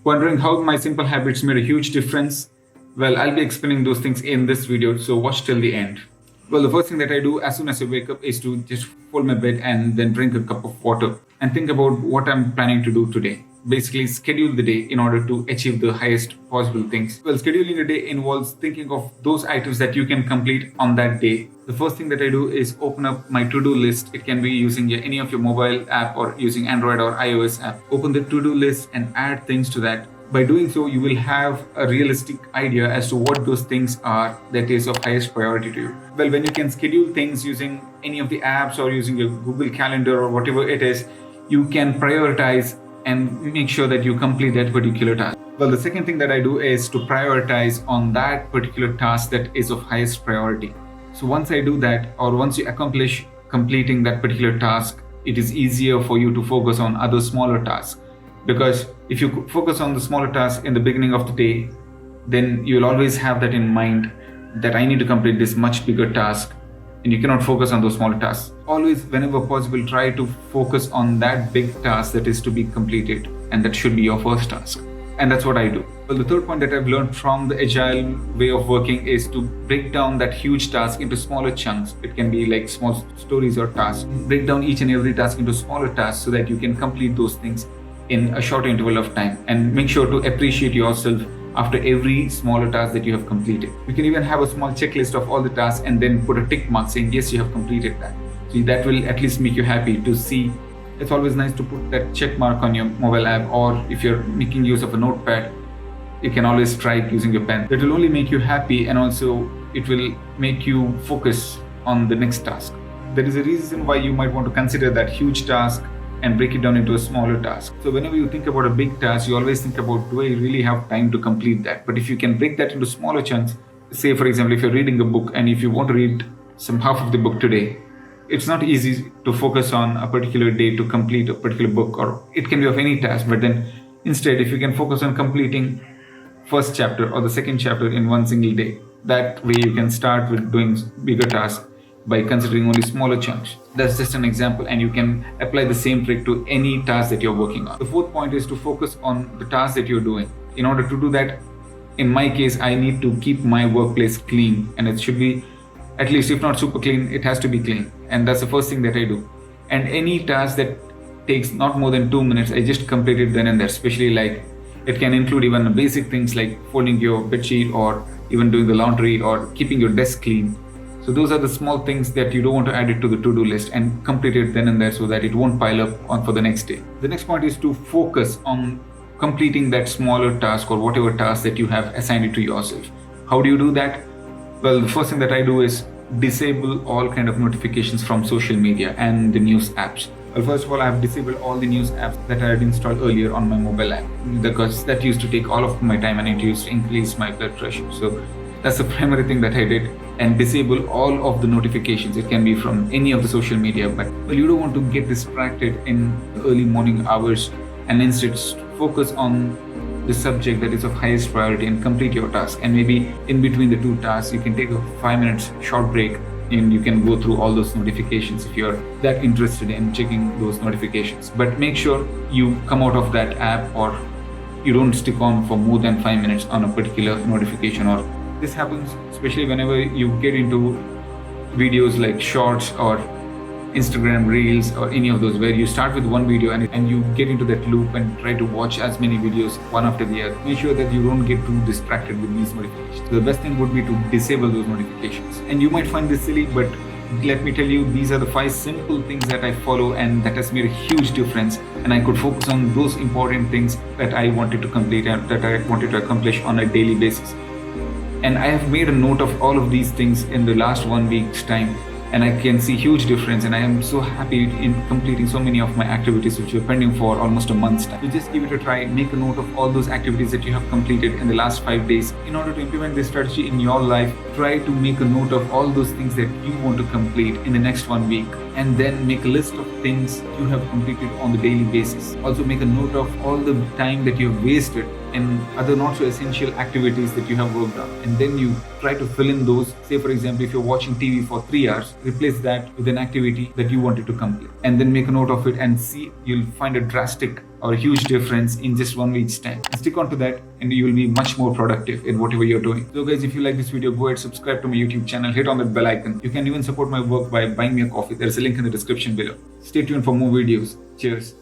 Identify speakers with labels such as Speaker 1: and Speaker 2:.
Speaker 1: Wondering how my simple habits made a huge difference? Well, I'll be explaining those things in this video, so watch till the end. Well, the first thing that I do as soon as I wake up is to just fold my bed and then drink a cup of water and think about what I'm planning to do today. Basically, schedule the day in order to achieve the highest possible things. Well, scheduling a day involves thinking of those items that you can complete on that day. The first thing that I do is open up my to-do list. It can be using any of your mobile app or using Android or iOS app. Open the to-do list and add things to that. By doing so, you will have a realistic idea as to what those things are that is of highest priority to you. Well, when you can schedule things using any of the apps or using your Google Calendar or whatever it is, you can prioritize and make sure that you complete that particular task. Well, the second thing that I do is to prioritize on that particular task that is of highest priority. So once I do that, or once you accomplish completing that particular task, it is easier for you to focus on other smaller tasks. Because if you focus on the smaller task in the beginning of the day, then you'll always have that in mind that I need to complete this much bigger task, and you cannot focus on those smaller tasks. Always, whenever possible, try to focus on that big task that is to be completed, and that should be your first task. And that's what I do. Well, the third point that I've learned from the agile way of working is to break down that huge task into smaller chunks. It can be like small stories or tasks. Break down each and every task into smaller tasks so that you can complete those things in a short interval of time, and make sure to appreciate yourself after every smaller task that you have completed. You can even have a small checklist of all the tasks and then put a tick mark saying, yes, you have completed that. So that will at least make you happy to see. It's always nice to put that check mark on your mobile app, or if you're making use of a notepad, you can always try using your pen. That will only make you happy, and also it will make you focus on the next task. There is a reason why you might want to consider that huge task and break it down into a smaller task. So whenever you think about a big task, you always think about, do I really have time to complete that? But if you can break that into smaller chunks, say for example, if you're reading a book and if you want to read some half of the book today, it's not easy to focus on a particular day to complete a particular book, or it can be of any task. But then instead, if you can focus on completing first chapter or the second chapter in one single day, that way you can start with doing bigger tasks by considering only smaller chunks. That's just an example, and you can apply the same trick to any task that you're working on. The fourth point is to focus on the task that you're doing. In order to do that, in my case, I need to keep my workplace clean, and it should be, at least if not super clean, it has to be clean. And that's the first thing that I do. And any task that takes not more than 2 minutes, I just complete it then and there, especially like it can include even basic things like folding your bedsheet or even doing the laundry or keeping your desk clean. So those are the small things that you don't want to add it to the to-do list, and complete it then and there so that it won't pile up on for the next day. The next point is to focus on completing that smaller task or whatever task that you have assigned it to yourself. How do you do that? Well, the first thing that I do is disable all kind of notifications from social media and the news apps. Well, first of all, I have disabled all the news apps that I had installed earlier on my mobile app, because that used to take all of my time and it used to increase my blood pressure. So that's the primary thing that I did, and disable all of the notifications. It can be from any of the social media, but you don't want to get distracted in the early morning hours, and instead focus on the subject that is of highest priority and complete your task. And maybe in between the two tasks, you can take a 5 minutes short break and you can go through all those notifications if you're that interested in checking those notifications. But make sure you come out of that app, or you don't stick on for more than 5 minutes on a particular notification. Or this happens especially whenever you get into videos like shorts or Instagram reels or any of those, where you start with one video and you get into that loop and try to watch as many videos one after the other. Make sure that you don't get too distracted with these notifications. The best thing would be to disable those notifications. And you might find this silly, but let me tell you, these are the 5 simple things that I follow, and that has made a huge difference. And I could focus on those important things that I wanted to complete and that I wanted to accomplish on a daily basis. And I have made a note of all of these things in the last 1 week's time, and I can see huge difference, and I am so happy in completing so many of my activities which were pending for almost a month's time. So just give it a try, make a note of all those activities that you have completed in the last 5 days. In order to implement this strategy in your life, try to make a note of all those things that you want to complete in the next 1 week, and then make a list of things you have completed on the daily basis. Also make a note of all the time that you have wasted and other not so essential activities that you have worked on, and then you try to fill in those. Say for example, if you're watching TV for 3 hours, replace that with an activity that you wanted to complete, and then make a note of it, and see, you'll find a drastic or a huge difference in just 1 week's time. And stick on to that and you will be much more productive in whatever you're doing. So guys, if you like this video, go ahead, subscribe to my YouTube channel, hit on that bell icon. You can even support my work by buying me a coffee. There's a link in the description below. Stay tuned for more videos. Cheers.